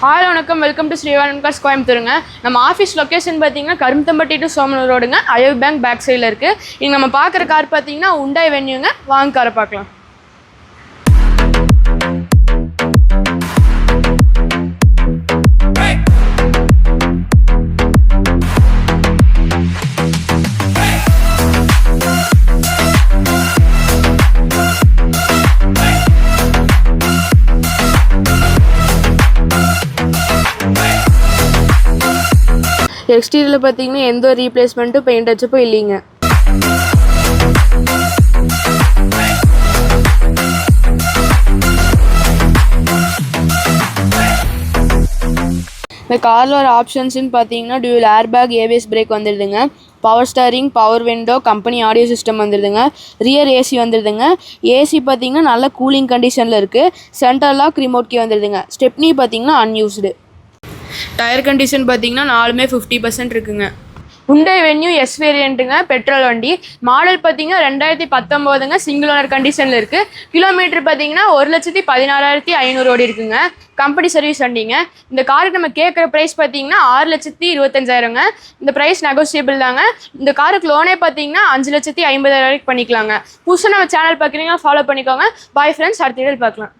Hi வணக்கம், welcome to ஸ்ரீவாரன் cars கோயம்புத்தூருங்க. நம்ம office location பார்த்தீங்கன்னா கரும்பத்தம்பட்டி டு சோமனூர் ரோடுங்க, ஐஓபி பேங்க் பேக் சைடில் இருக்குது. இங்கே நம்ம பார்க்குற கார் பார்த்தீங்கன்னா உண்டாய் வென்யூங்க. வாங்க காரை பார்க்கலாம். எக்ஸ்டீரியரில் பார்த்தீங்கன்னா எந்த ஒரு ரீப்ளேஸ்மெண்ட்டும் பெயிண்ட் அச்சப்போ இல்லைங்க. இந்த காரில் ஒரு ஆப்ஷன்ஸ்ன்னு பார்த்தீங்கன்னா dual air bag, ABS brake வந்துடுதுங்க, power steering, power window, company audio system வந்துடுதுங்க, ரியர் ஏசி வந்துடுதுங்க. ஏசி பார்த்தீங்கன்னா நல்ல கூலிங் கண்டிஷனில் இருக்குது. சென்டர் லாக், ரிமோட் கீ வந்துடுதுங்க. ஸ்டெப்னி பார்த்தீங்கன்னா அன்யூஸ்டு. டயர் கண்டிஷன் பார்த்தீங்கன்னா 4மே 50% இருக்குங்க. உண்டாய் வென்யூ எஸ் வேரியண்ட்டுங்க, பெட்ரோல் வண்டி. மாடல் பார்த்தீங்கன்னா 2019ங்க, சிங்கிள் ஓனர் கண்டிஷனில் இருக்குது. கிலோமீட்டர் பார்த்தீங்கன்னா 1,16,500 ஓடி இருக்குங்க. கம்பெனி சர்வீஸ் வண்டிங்க. இந்த காருக்கு நம்ம கேட்குற ப்ரைஸ் பார்த்தீங்கன்னா 6,25,000ங்க. இந்த ப்ரைஸ் நெகோசியபிள் தாங்க. இந்த காருக்கு லோனே பார்த்தீங்கன்னா 5,50,000 வரைக்கும் பண்ணிக்கலாங்க. புதுசாக நம்ம சேனல் பார்க்குறீங்கன்னா ஃபாலோ பண்ணிக்கோங்க. பாய் ஃப்ரெண்ட்ஸ், அடுத்த வீடியோவில் பார்க்கலாம்.